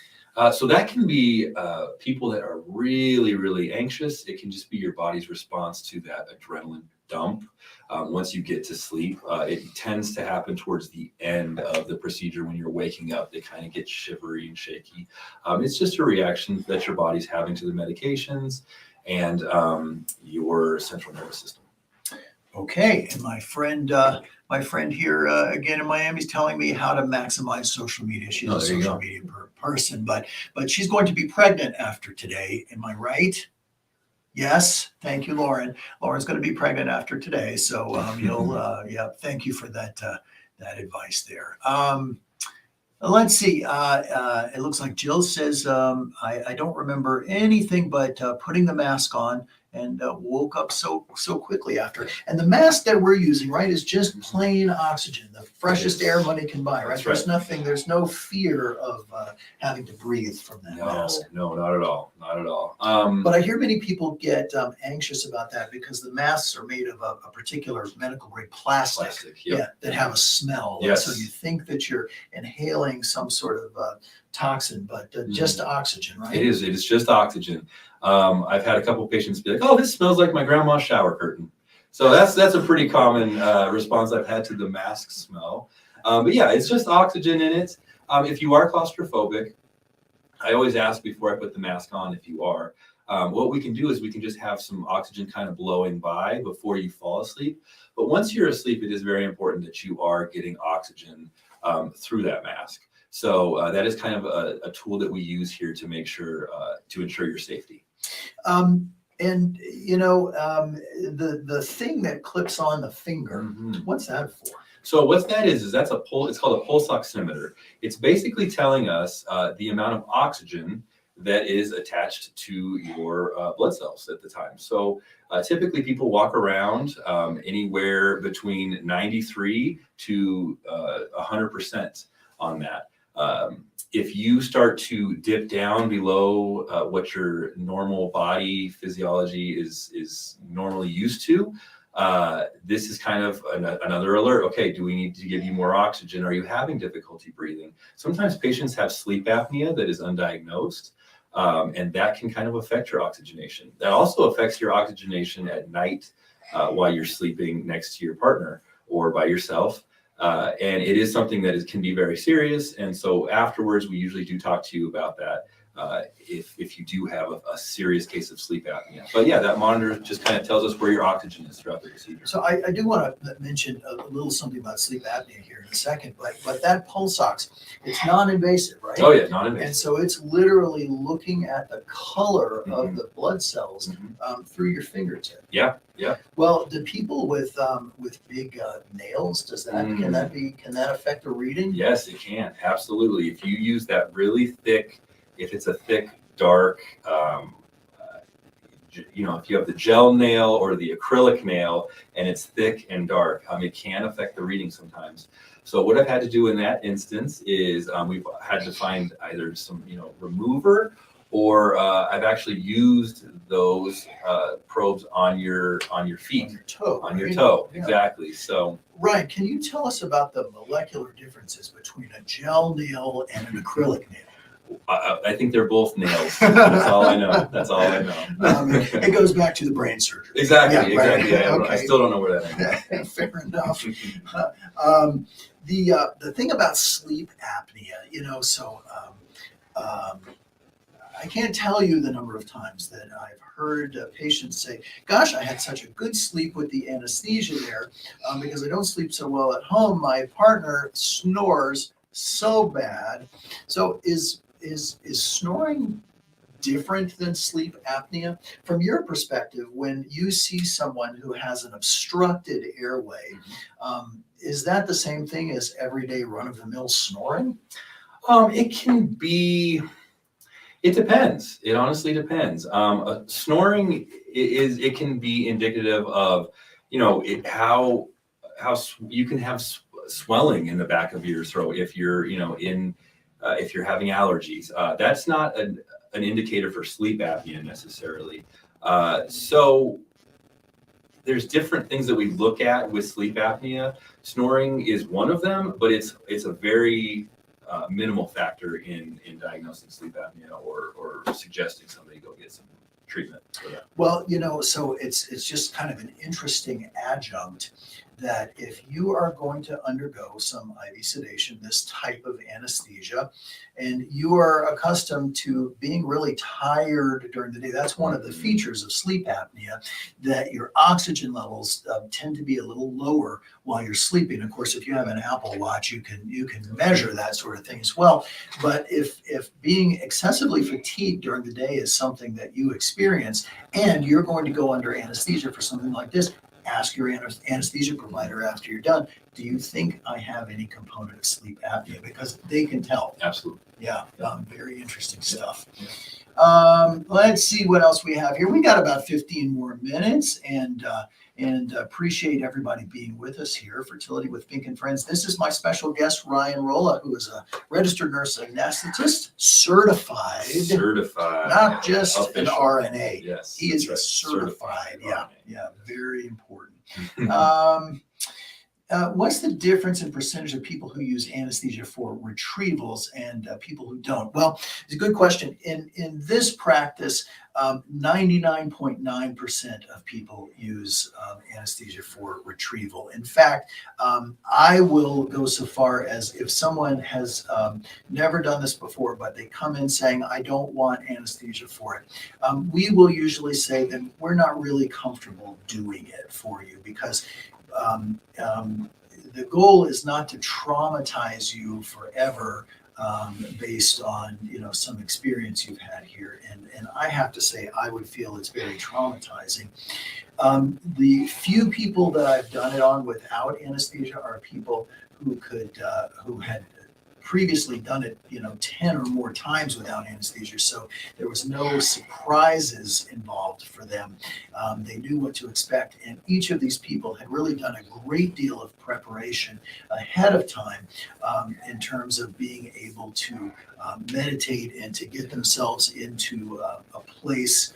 So that can be people that are really, really anxious. It can just be your body's response to that adrenaline dump. Once you get to sleep, it tends to happen towards the end of the procedure when you're waking up. They kind of get shivery and shaky. It's just a reaction that your body's having to the medications and your central nervous system. Okay, and my friend here again in Miami is telling me how to maximize social media. She's a social media person, but she's going to be pregnant after today. Am I right? Yes, thank you, Lauren. Lauren's going to be pregnant after today, so thank you for that advice there. Let's see. It looks like Jill says, I don't remember anything but putting the mask on and woke up so quickly after. And the mask that we're using, right, is just plain oxygen, the freshest air money can buy, right? There's no fear of having to breathe from that mask. No, not at all. Not at all. But I hear many people get anxious about that because the masks are made of a particular medical grade plastic that have a smell. Yes. So you think that you're inhaling some sort of toxin, but just oxygen, right? It is just oxygen. I've had a couple of patients be like, "Oh, this smells like my grandma's shower curtain." So that's a pretty common response I've had to the mask smell. But yeah, it's just oxygen in it. If you are claustrophobic, I always ask before I put the mask on if you are. What we can do is we can just have some oxygen kind of blowing by before you fall asleep. But once you're asleep, it is very important that you are getting oxygen through that mask. So that is kind of a tool that we use here to make sure to ensure your safety. And you know, the thing that clips on the finger, what's that for? So what that is that's a pulse. It's called a pulse oximeter. It's basically telling us the amount of oxygen that is attached to your blood cells at the time. So typically people walk around anywhere between 93 to 100% on that. If you start to dip down below what your normal body physiology is normally used to, this is kind of another alert. Okay, do we need to give you more oxygen? Are you having difficulty breathing? Sometimes patients have sleep apnea that is undiagnosed, and that can kind of affect your oxygenation. That also affects your oxygenation at night while you're sleeping next to your partner or by yourself. And it is something that can be very serious. And so afterwards, we usually do talk to you about that if you do have a serious case of sleep apnea. But yeah, that monitor just kind of tells us where your oxygen is throughout the procedure. So I do want to mention a little something about sleep apnea here in a second, but that pulse ox, it's non-invasive, right? Oh yeah, non-invasive. And so it's literally looking at the color of the blood cells through your fingertip. Yeah, yeah. Well, do people with big nails, can that affect the reading? Yes, it can, absolutely. If you use that really thick, if it's a thick, dark, if you have the gel nail or the acrylic nail and it's thick and dark, it can affect the reading sometimes. So what I've had to do in that instance is we've had to find either some, remover, or I've actually used those probes on your feet, on your toe, yeah. Exactly. So Ryan, can you tell us about the molecular differences between a gel nail and an acrylic nail? I think they're both nails. That's all I know. That's all I know. It goes back to the brain surgery. Exactly. Yeah, right. Exactly. I Okay. still don't know where that ends. Fair enough. The thing about sleep apnea, I can't tell you the number of times that I've heard patients say, gosh, I had such a good sleep with the anesthesia there because I don't sleep so well at home. My partner snores so bad. So is snoring different than sleep apnea? From your perspective, when you see someone who has an obstructed airway, is that the same thing as everyday run-of-the-mill snoring? It can be. It depends. It honestly depends. Snoring it can be indicative of, how you can have swelling in the back of your throat if you're, if you're having allergies. That's not an indicator for sleep apnea necessarily. So there's different things that we look at with sleep apnea. Snoring is one of them, but it's a very minimal factor in diagnosing sleep apnea or suggesting somebody go get some treatment for that. Well, so it's just kind of an interesting adjunct that if you are going to undergo some IV sedation, this type of anesthesia, and you are accustomed to being really tired during the day, that's one of the features of sleep apnea, that your oxygen levels tend to be a little lower while you're sleeping. Of course, if you have an Apple Watch, you can measure that sort of thing as well. But if being excessively fatigued during the day is something that you experience, and you're going to go under anesthesia for something like this, ask your anesthesia provider after you're done, do you think I have any component of sleep apnea? Because they can tell. Absolutely. Yeah, very interesting stuff. Let's see what else we have here. We got about 15 more minutes, and appreciate everybody being with us here. Fertility with Fink Friends. This is my special guest, Ryan Rohla, who is a registered nurse anesthetist, certified, not just official. an RNA. Yes, he is right. a certified. RNA. Yeah, very important. What's the difference in percentage of people who use anesthesia for retrievals and people who don't? Well, it's a good question. In this practice, 99.9% of people use anesthesia for retrieval. In fact, I will go so far as if someone has never done this before, but they come in saying, I don't want anesthesia for it, we will usually say, then we're not really comfortable doing it for you, because the goal is not to traumatize you forever based on some experience you've had here, and I have to say I would feel it's very traumatizing. The few people that I've done it on without anesthesia are people who had previously done it 10 or more times without anesthesia, so there was no surprises involved for them. They knew what to expect, and each of these people had really done a great deal of preparation ahead of time in terms of being able to meditate and to get themselves into a place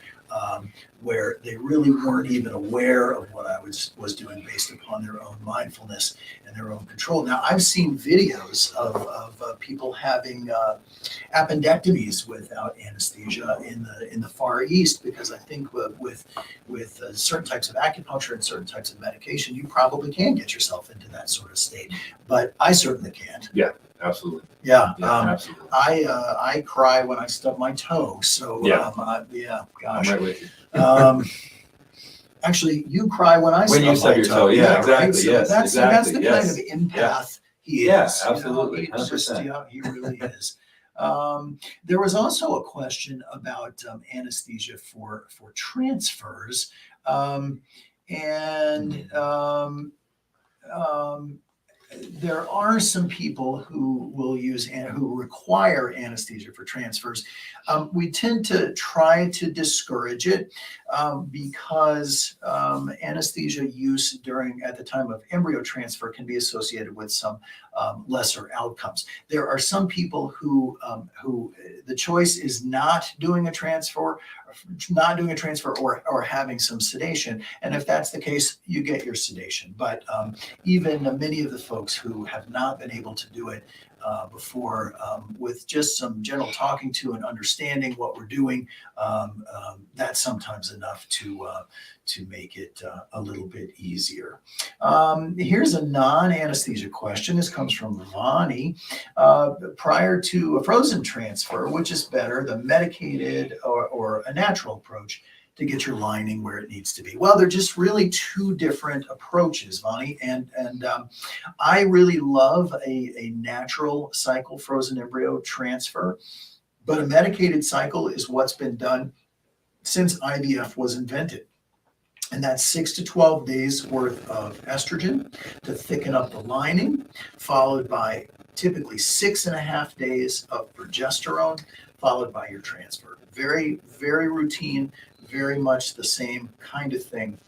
where they really weren't even aware of what I was doing based upon their own mindfulness and their own control. Now, I've seen videos of people having appendectomies without anesthesia in the Far East, because I think with certain types of acupuncture and certain types of medication, you probably can get yourself into that sort of state. But I certainly can't. Yeah, absolutely. Yeah, absolutely. I cry when I stub my toe. So gosh. I'm right with you. Actually, you cry when I stub your toe. Yeah, exactly. Right? So yes, that's exactly. the kind of empath he is. Yeah, absolutely. He's just, he really is. There was also a question about anesthesia for transfers, there are some people who will use and who require anesthesia for transfers. We tend to try to discourage it because anesthesia use at the time of embryo transfer can be associated with some lesser outcomes. There are some people who the choice is not doing a transfer or having some sedation, and if that's the case, you get your sedation. But even many of the folks who have not been able to do it before, with just some general talking to and understanding what we're doing, that's sometimes enough to make it a little bit easier. Here's a non-anesthesia question. This comes from Lonnie. Prior to a frozen transfer, which is better, the medicated or a natural approach to get your lining where it needs to be? Well, they're just really two different approaches, Vonnie. And I really love a natural cycle frozen embryo transfer, but a medicated cycle is what's been done since IVF was invented. And that's 6 to 12 days worth of estrogen to thicken up the lining, followed by typically 6.5 days of progesterone, followed by your transfer. Very, very routine, very much the same kind of thing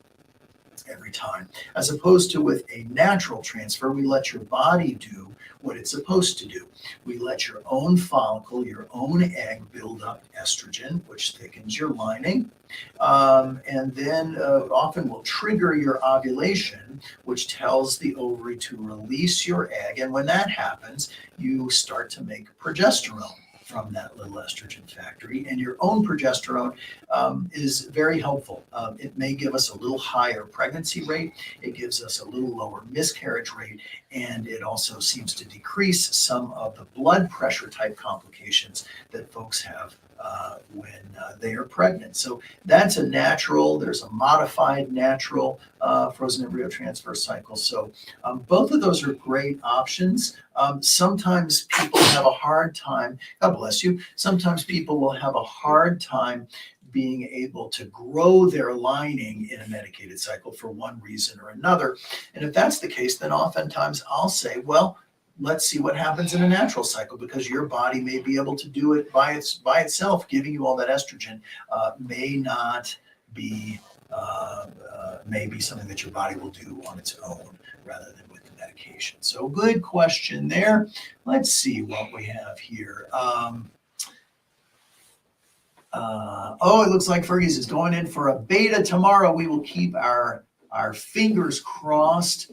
every time. As opposed to with a natural transfer, we let your body do what it's supposed to do. We let your own follicle, your own egg build up estrogen, which thickens your lining, and then often will trigger your ovulation, which tells the ovary to release your egg. And when that happens, you start to make progesterone from that little estrogen factory, and your own progesterone is very helpful. It may give us a little higher pregnancy rate, it gives us a little lower miscarriage rate, and it also seems to decrease some of the blood pressure type complications that folks have when they are pregnant. So that's a natural. There's a modified natural frozen embryo transfer cycle. So both of those are great options. Sometimes people have a hard time, God bless you, sometimes people will have a hard time being able to grow their lining in a medicated cycle for one reason or another. And if that's the case, then oftentimes I'll say, well, let's see what happens in a natural cycle, because your body may be able to do it by itself. Giving you all that estrogen may not be, may be something that your body will do on its own rather than with the medication. So good question there. Let's see what we have here. It looks like Fergie's is going in for a beta tomorrow. We will keep our fingers crossed.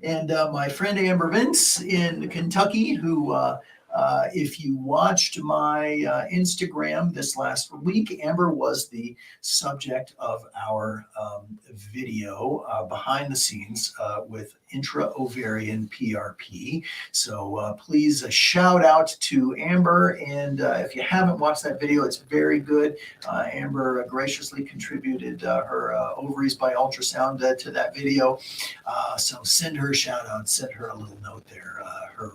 And my friend Amber Vince in Kentucky, who, if you watched my Instagram this last week, Amber was the subject of our video behind the scenes with intra-ovarian PRP. So please shout out to Amber. And if you haven't watched that video, it's very good. Amber graciously contributed her ovaries by ultrasound to that video. So send her a shout out, send her a little note there. Her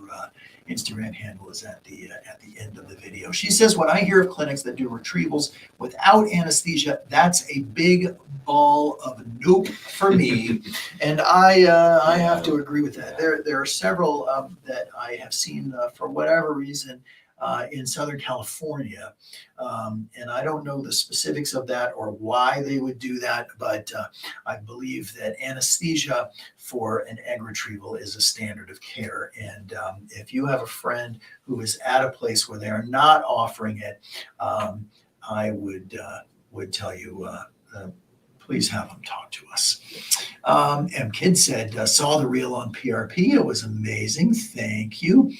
Instagram handle is at the end of the video. She says, when I hear of clinics that do retrievals without anesthesia, that's a big ball of nope for me. And I have to agree with that. There are several that I have seen for whatever reason in Southern California. And I don't know the specifics of that or why they would do that, but I believe that anesthesia for an egg retrieval is a standard of care. And if you have a friend who is at a place where they are not offering it, I would tell you, please have them talk to us. M. Kid said, saw the reel on PRP. It was amazing. Thank you.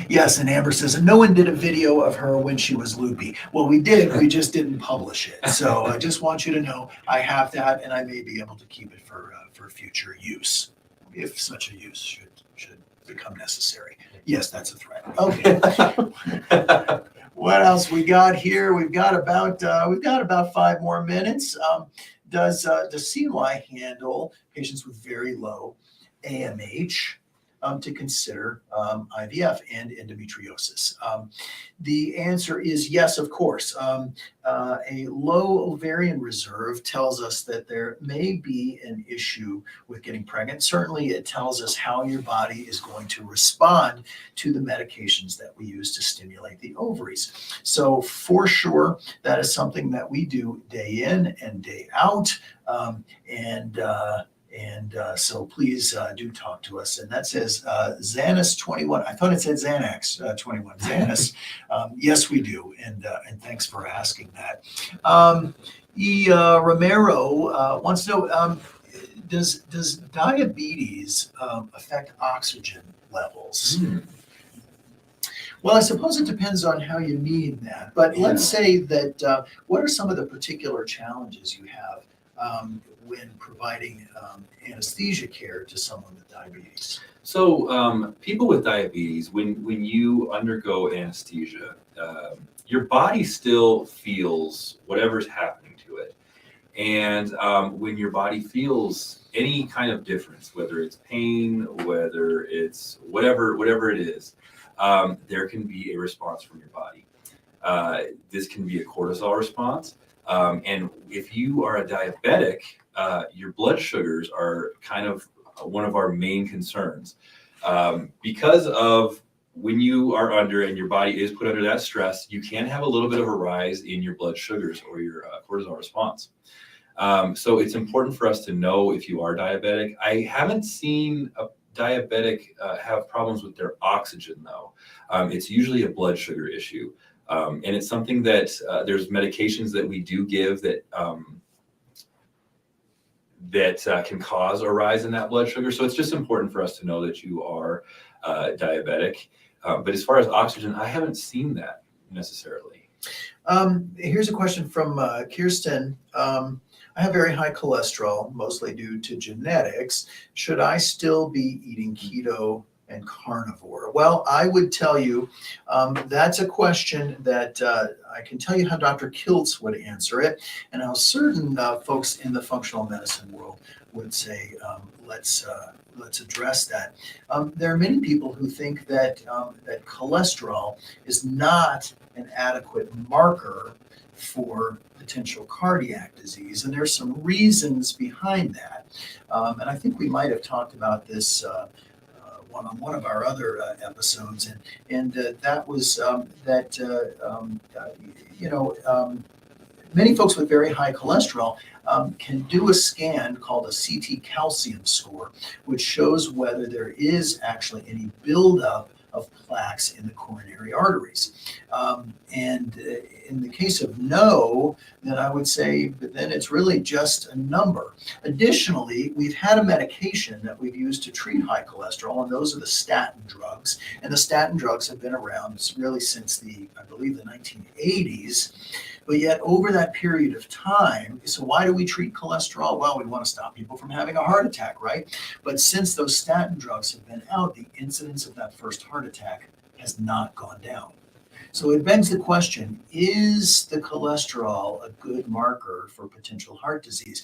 Yes, and Amber says, and no one did a video of her when she was loopy. Well, we did, we just didn't publish it. So I just want you to know I have that, and I may be able to keep it for future use, if such a use should become necessary. Yes, that's a threat. Okay. What else we got here? We've got about 5 more minutes. Does CY handle patients with very low AMH to consider IVF and endometriosis? The answer is yes, of course. A low ovarian reserve tells us that there may be an issue with getting pregnant. Certainly, it tells us how your body is going to respond to the medications that we use to stimulate the ovaries. So for sure, that is something that we do day in and day out. So please do talk to us. And that says Xanis 21. I thought it said Xanax 21. Xanis. Yes, we do. And thanks for asking that. Romero wants to know, Does diabetes affect oxygen levels? Well, I suppose it depends on how you mean that. But let's say that what are some of the particular challenges you have when providing anesthesia care to someone with diabetes? So people with diabetes, when you undergo anesthesia, your body still feels whatever's happening to it. And when your body feels any kind of difference, whether it's pain, whether it's whatever it is, there can be a response from your body. This can be a cortisol response. And if you are a diabetic, your blood sugars are kind of one of our main concerns. Because of when you are under and your body is put under that stress, you can have a little bit of a rise in your blood sugars or your cortisol response. So it's important for us to know if you are diabetic. I haven't seen a diabetic have problems with their oxygen though. It's usually a blood sugar issue. And it's something that there's medications that we do give that can cause a rise in that blood sugar. So it's just important for us to know that you are diabetic. But as far as oxygen, I haven't seen that necessarily. Here's a question from Kirsten. I have very high cholesterol, mostly due to genetics. Should I still be eating keto and carnivore? Well, I would tell you that's a question that I can tell you how Dr. Kiltz would answer it, and how certain folks in the functional medicine world would say, let's address that. There are many people who think that that cholesterol is not an adequate marker for potential cardiac disease, and there's some reasons behind that. And I think we might have talked about this on one of our other episodes, and that was many folks with very high cholesterol can do a scan called a CT calcium score, which shows whether there is actually any buildup of plaques in the coronary arteries. And in the case of no, then I would say, but then it's really just a number. Additionally, we've had a medication that we've used to treat high cholesterol, and those are the statin drugs. And the statin drugs have been around really since I believe the 1980s. But yet over that period of time, so why do we treat cholesterol? Well, we want to stop people from having a heart attack, right? But since those statin drugs have been out, the incidence of that first heart attack has not gone down. So it begs the question, is the cholesterol a good marker for potential heart disease?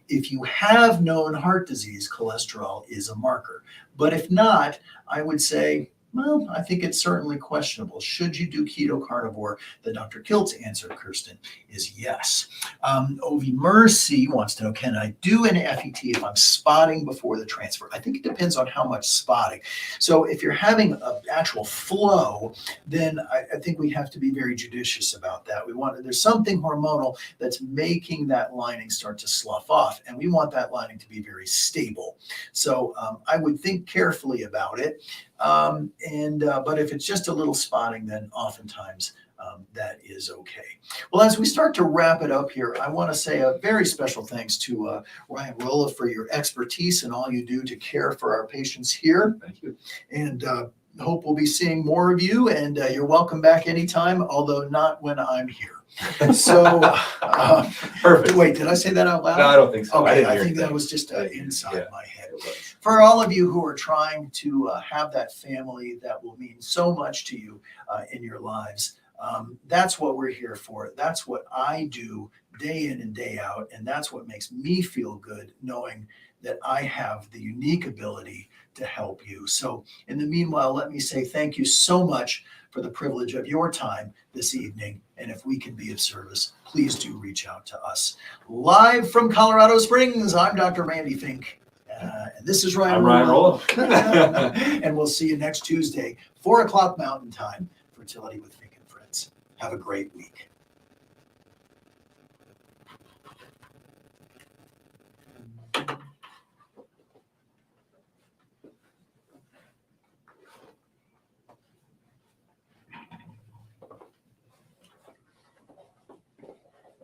If you have known heart disease, cholesterol is a marker. But if not, I would say, well, I think it's certainly questionable. Should you do keto carnivore? The Dr. Kiltz answer, Kirsten, is yes. Ovi Mercy wants to know, can I do an FET if I'm spotting before the transfer? I think it depends on how much spotting. So if you're having an actual flow, then I think we have to be very judicious about that. There's something hormonal that's making that lining start to slough off, and we want that lining to be very stable. So I would think carefully about it. But if it's just a little spotting, then oftentimes that is okay. Well, as we start to wrap it up here, I want to say a very special thanks to Ryan Rohla for your expertise and all you do to care for our patients here. Thank you. And hope we'll be seeing more of you, and you're welcome back anytime, although not when I'm here. So, perfect. Wait, did I say that out loud? No, I don't think so. Okay, I think that was just inside my head. was. For all of you who are trying to have that family that will mean so much to you in your lives, that's what we're here for. That's what I do day in and day out, and that's what makes me feel good, knowing that I have the unique ability to help you. So in the meanwhile, let me say thank you so much for the privilege of your time this evening. And if we can be of service, please do reach out to us. Live from Colorado Springs, I'm Dr. Randy Fink. And this is Ryan. I'm Ryan Rohla. And we'll see you next Tuesday, 4 o'clock Mountain Time, Fertility with Fink Friends. Have a great week.